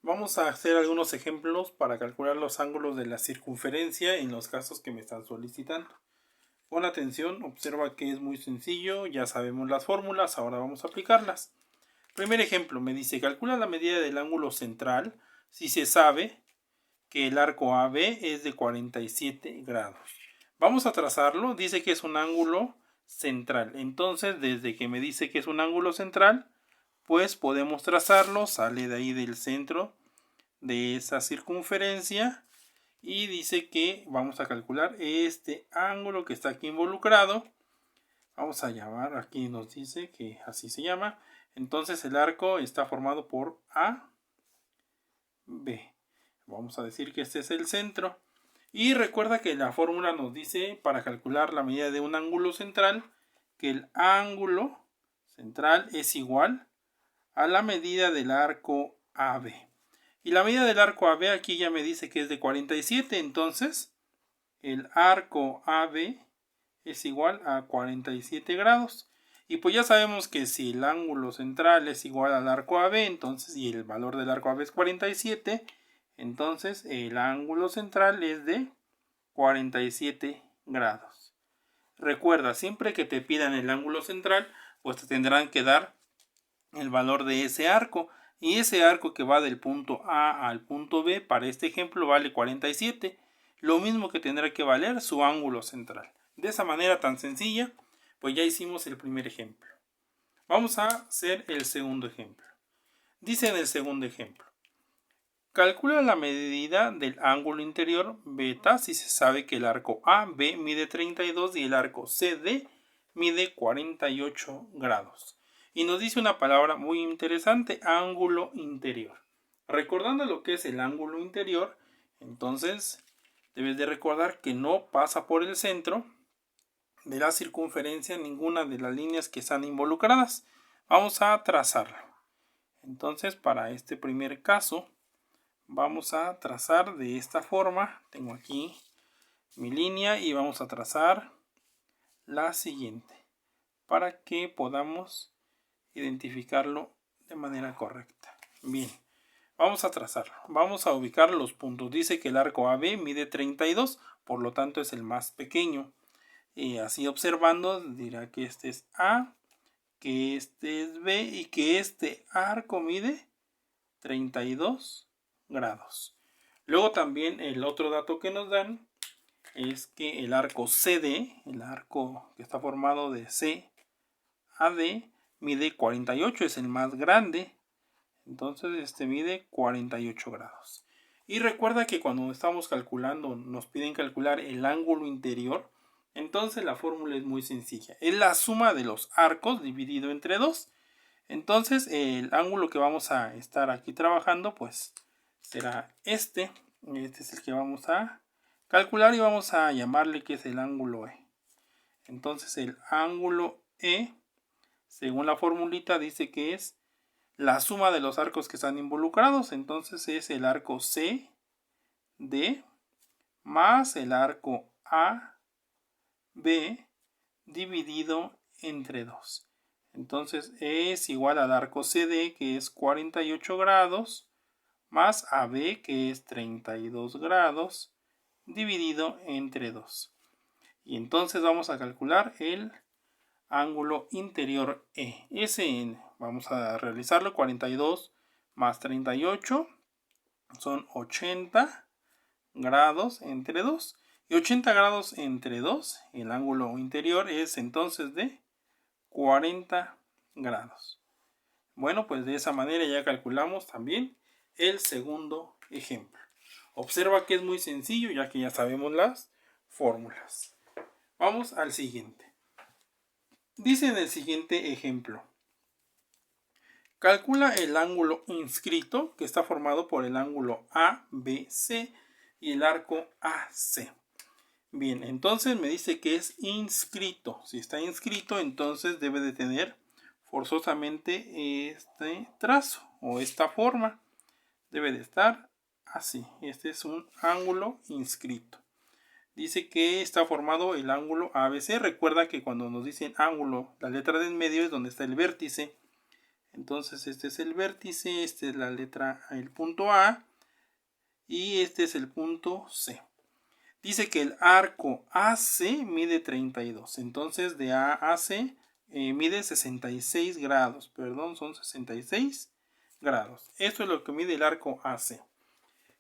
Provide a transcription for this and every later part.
Vamos a hacer algunos ejemplos para calcular los ángulos de la circunferencia en los casos que me están solicitando. Pon atención, observa que es muy sencillo, ya sabemos las fórmulas, ahora vamos a aplicarlas. Primer ejemplo, me dice, calcula la medida del ángulo central si se sabe que el arco AB es de 47 grados. Vamos a trazarlo, dice que es un ángulo central. Entonces, desde que me dice que es un ángulo central, pues podemos trazarlo, sale de ahí del centro de esa circunferencia y dice que vamos a calcular este ángulo que está aquí involucrado. Vamos a llamar, aquí nos dice que así se llama. Entonces el arco está formado por A, B. Vamos a decir que este es el centro. Y recuerda que la fórmula nos dice para calcular la medida de un ángulo central que el ángulo central es igual a la medida del arco AB. Y la medida del arco AB aquí ya me dice que es de 47, entonces el arco AB es igual a 47 grados. Y pues ya sabemos que si el ángulo central es igual al arco AB, entonces, y el valor del arco AB es 47, entonces el ángulo central es de 47 grados. Recuerda, siempre que te pidan el ángulo central, pues te tendrán que dar el valor de ese arco. Y ese arco que va del punto A al punto B, para este ejemplo, vale 47. Lo mismo que tendrá que valer su ángulo central. De esa manera tan sencilla, pues ya hicimos el primer ejemplo. Vamos a hacer el segundo ejemplo. Dice en el segundo ejemplo, calcula la medida del ángulo interior beta si se sabe que el arco AB mide 32 y el arco CD mide 48 grados. Y nos dice una palabra muy interesante, ángulo interior. Recordando lo que es el ángulo interior, entonces debes de recordar que no pasa por el centro de la circunferencia ninguna de las líneas que están involucradas. Vamos a trazarlo. Entonces, para este primer caso, vamos a trazar de esta forma. Tengo aquí mi línea y vamos a trazar la siguiente para que podamos identificarlo de manera correcta. Bien, vamos a trazarlo. Vamos a ubicar los puntos. Dice que el arco AB mide 32, por lo tanto es el más pequeño. Y así observando dirá que este es A, que este es B y que este arco mide 32 grados. Luego también el otro dato que nos dan es que el arco CD, el arco que está formado de C a D, mide 48, es el más grande. Entonces este mide 48 grados. Y recuerda que cuando estamos calculando, nos piden calcular el ángulo interior. Entonces la fórmula es muy sencilla. Es la suma de los arcos dividido entre 2. Entonces el ángulo que vamos a estar aquí trabajando pues será este. Este es el que vamos a calcular y vamos a llamarle que es el ángulo E. Entonces el ángulo E, según la formulita, dice que es la suma de los arcos que están involucrados. Entonces es el arco C, D, más el arco A, B, dividido entre 2. Entonces es igual al arco CD, que es 48 grados, más AB, que es 32 grados, dividido entre 2. Y entonces vamos a calcular el ángulo interior E. Ese vamos a realizarlo. 42 más 38 son 80 grados entre 2. Y 80 grados entre 2, el ángulo interior es entonces de 40 grados. Bueno, pues de esa manera ya calculamos también el segundo ejemplo. Observa que es muy sencillo ya que ya sabemos las fórmulas. Vamos al siguiente. Dice en el siguiente ejemplo, calcula el ángulo inscrito que está formado por el ángulo ABC y el arco AC. Bien, entonces me dice que es inscrito. Si está inscrito, entonces debe de tener forzosamente este trazo o esta forma. Debe de estar así. Este es un ángulo inscrito. Dice que está formado el ángulo ABC. Recuerda que cuando nos dicen ángulo, la letra de en medio es donde está el vértice. Entonces este es el vértice, este es la letra, el punto A, y este es el punto C. Dice que el arco AC mide 32, entonces de A a C mide 66 grados, perdón, son 66 grados. Esto es lo que mide el arco AC.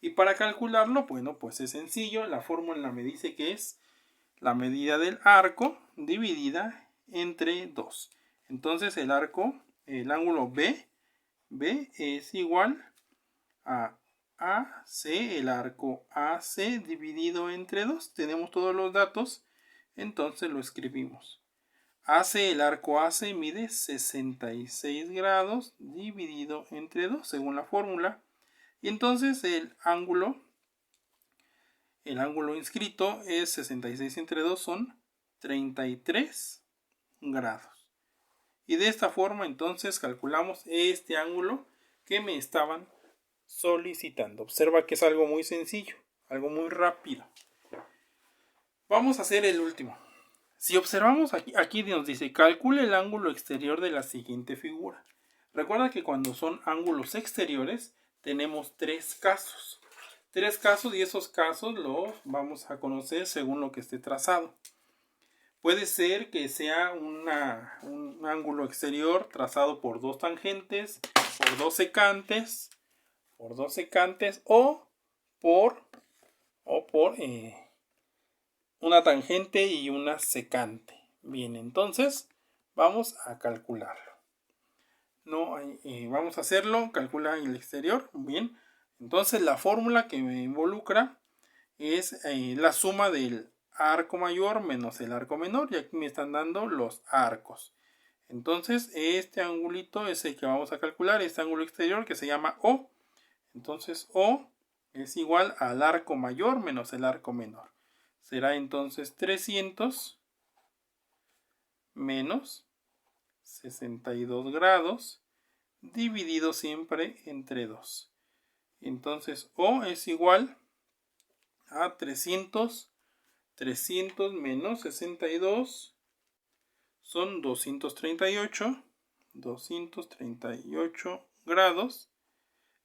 Y para calcularlo, bueno, pues es sencillo, la fórmula me dice que es la medida del arco dividida entre 2. Entonces el ángulo B es igual a AC, el arco AC dividido entre 2. Tenemos todos los datos, entonces lo escribimos. El arco AC mide 66 grados dividido entre 2, según la fórmula. Y entonces el ángulo inscrito es 66 entre 2, son 33 grados. Y de esta forma entonces calculamos este ángulo que me estaban solicitando. Observa que es algo muy sencillo, algo muy rápido. Vamos a hacer el último. Si observamos aquí nos dice calcule el ángulo exterior de la siguiente figura. Recuerda que cuando son ángulos exteriores tenemos tres casos. Y esos casos los vamos a conocer según lo que esté trazado. Puede ser que sea un ángulo exterior trazado por dos tangentes, por dos secantes, o por una tangente y una secante. Bien, entonces vamos a calcularlo. Vamos a hacerlo, calcula el exterior. Bien, entonces la fórmula que me involucra es la suma del arco mayor menos el arco menor, y aquí me están dando los arcos. Entonces este angulito es el que vamos a calcular, este ángulo exterior que se llama O. Entonces O es igual al arco mayor menos el arco menor. Será entonces 300 menos 62 grados dividido siempre entre 2. Entonces O es igual a 300 menos 62 son 238 grados,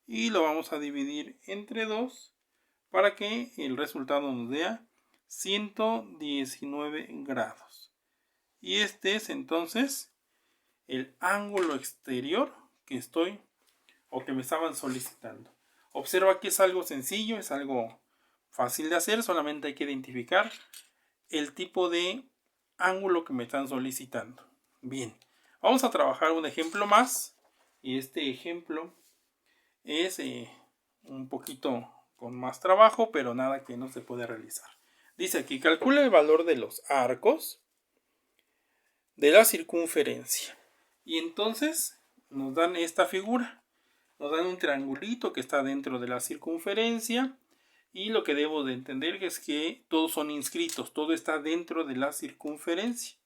y lo vamos a dividir entre 2 para que el resultado nos dé 119 grados. Y este es entonces el ángulo exterior que me estaban solicitando. Observa que es algo sencillo, es algo fácil de hacer, solamente hay que identificar el tipo de ángulo que me están solicitando. Bien, vamos a trabajar un ejemplo más, y este ejemplo es un poquito con más trabajo, pero nada que no se puede realizar. Dice aquí, calcula el valor de los arcos de la circunferencia. Y entonces nos dan esta figura. Nos dan un triangulito que está dentro de la circunferencia. Y lo que debo de entender es que todos son inscritos. Todo está dentro de la circunferencia.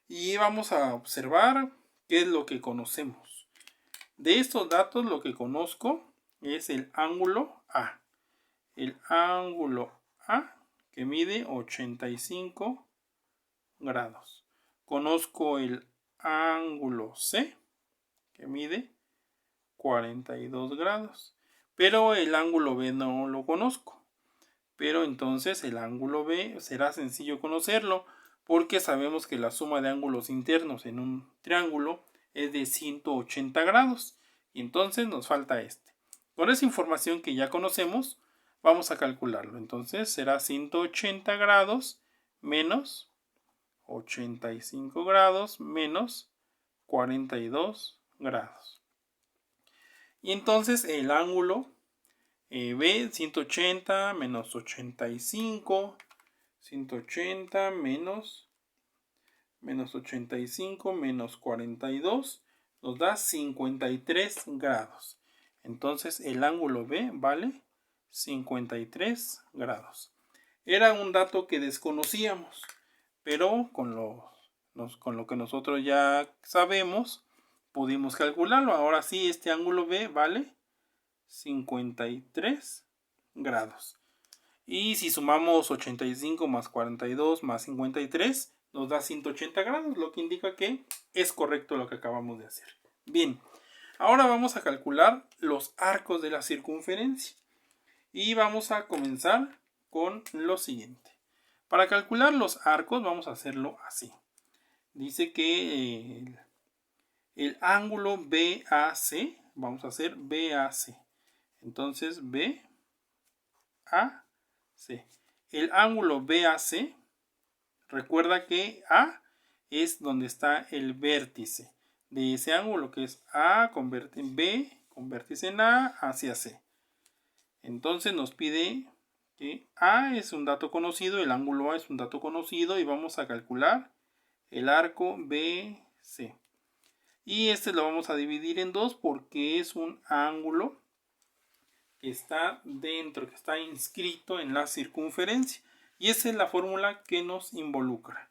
Y vamos a observar qué es lo que conocemos. De estos datos lo que conozco es el ángulo A. El ángulo A que mide 85 grados. Conozco el ángulo C que mide 42 grados. Pero el ángulo B no lo conozco. Pero entonces el ángulo B será sencillo conocerlo, porque sabemos que la suma de ángulos internos en un triángulo es de 180 grados. Y entonces nos falta este. Con esa información que ya conocemos, vamos a calcularlo. Entonces será 180 grados menos 85 grados menos 42 grados. Y entonces el ángulo B, 180 menos 85, 180 menos 85 menos 42 nos da 53 grados. Entonces el ángulo B vale 53 grados. Era un dato que desconocíamos, pero con lo que nosotros ya sabemos pudimos calcularlo. Ahora sí, este ángulo B vale 53 grados. Y si sumamos 85 más 42 más 53 nos da 180 grados, lo que indica que es correcto lo que acabamos de hacer. Bien, Ahora vamos a calcular los arcos de la circunferencia. Y vamos a comenzar con lo siguiente. Para calcular los arcos vamos a hacerlo así. Dice que el ángulo BAC, vamos a hacer BAC. Entonces BAC. El ángulo BAC, recuerda que A es donde está el vértice de ese ángulo, que es A con B con vértice en A hacia C. Entonces nos pide que A es un dato conocido, el ángulo A es un dato conocido y vamos a calcular el arco BC. Y este lo vamos a dividir en dos porque es un ángulo que está dentro, que está inscrito en la circunferencia. Y esa es la fórmula que nos involucra.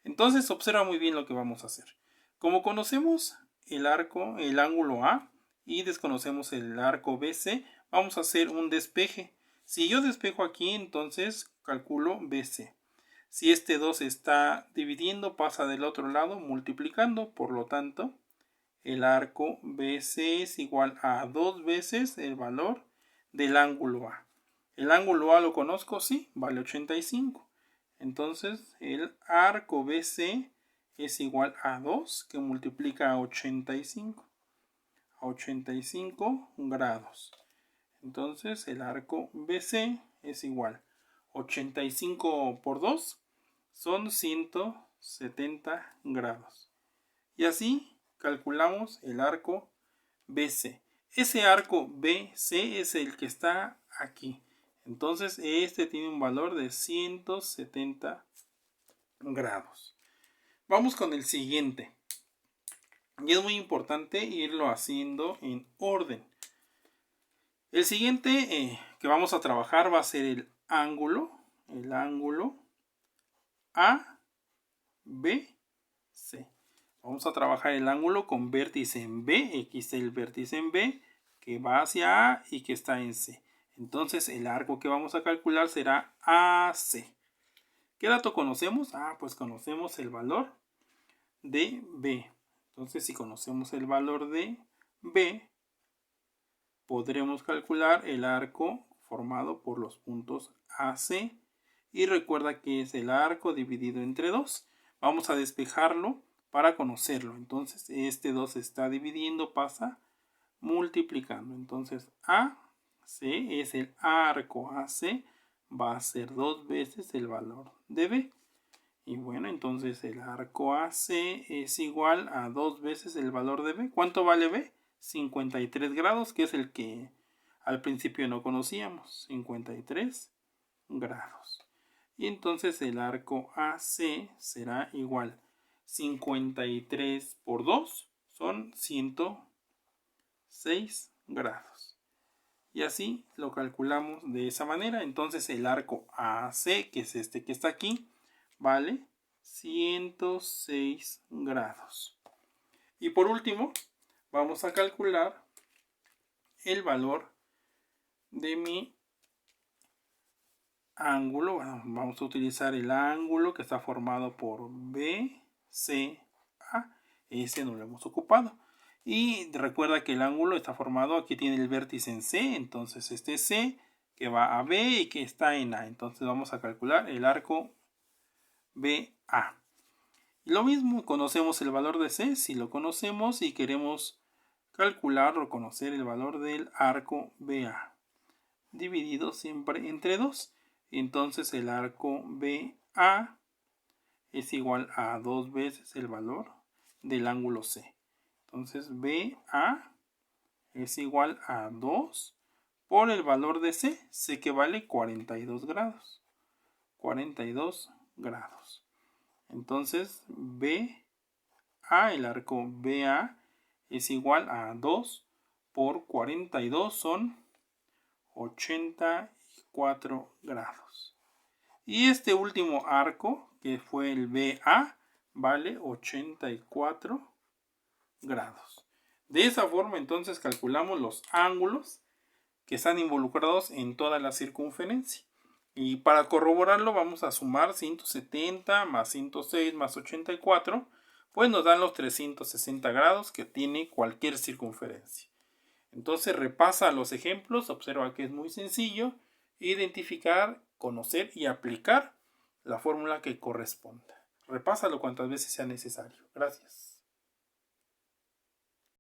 Entonces observa muy bien lo que vamos a hacer. Como conocemos el arco, el ángulo A y desconocemos el arco BC, vamos a hacer un despeje. Si yo despejo aquí, entonces calculo BC. Si este 2 está dividiendo, pasa del otro lado multiplicando. Por lo tanto, el arco BC es igual a 2 veces el valor del ángulo A. ¿El ángulo A lo conozco? Sí, vale 85. Entonces, el arco BC es igual a 2, que multiplica a 85. A 85 grados. Entonces, el arco BC es igual. 85 por 2 son 170 grados. Y así calculamos el arco BC. Ese arco BC es el que está aquí. Entonces este tiene un valor de 170 grados. Vamos con el siguiente. Y es muy importante irlo haciendo en orden. El siguiente que vamos a trabajar va a ser el ángulo ABC. Vamos a trabajar el ángulo con vértice en B. Aquí está el vértice en B que va hacia A y que está en C. Entonces el arco que vamos a calcular será AC. ¿Qué dato conocemos? Pues conocemos el valor de B. Entonces si conocemos el valor de B, podremos calcular el arco formado por los puntos AC. Y recuerda que es el arco dividido entre 2. Vamos a despejarlo para conocerlo. Entonces este 2 está dividiendo, pasa multiplicando. Entonces AC es el arco AC, va a ser 2 veces el valor de B. Y bueno, entonces el arco AC es igual a 2 veces el valor de B. ¿Cuánto vale B? 53 grados, que es el que al principio no conocíamos. 53 grados. Y entonces el arco AC será igual 53 por 2 son 106 grados. Y así lo calculamos de esa manera. Entonces el arco AC, que es este que está aquí, vale 106 grados. Y por último, vamos a calcular el valor de mi ángulo. Bueno, vamos a utilizar el ángulo que está formado por BCA. Ese no lo hemos ocupado. Y recuerda que el ángulo está formado, aquí tiene el vértice en C, entonces este C que va a B y que está en A. Entonces vamos a calcular el arco BA. Y lo mismo, conocemos el valor de C, si lo conocemos y queremos calcular o conocer el valor del arco BA. Dividido siempre entre 2. Entonces el arco BA es igual a 2 veces el valor del ángulo C. Entonces BA es igual a 2 por el valor de C. C que vale 42 grados. 42 grados. Entonces BA, el arco BA es igual a 2 por 42 son 84 grados. Y este último arco, que fue el BA, vale 84 grados. De esa forma entonces calculamos los ángulos que están involucrados en toda la circunferencia. Y para corroborarlo vamos a sumar 170 más 106 más 84 pues nos dan los 360 grados que tiene cualquier circunferencia. Entonces repasa los ejemplos, observa que es muy sencillo identificar, conocer y aplicar la fórmula que corresponda. Repásalo cuantas veces sea necesario. Gracias.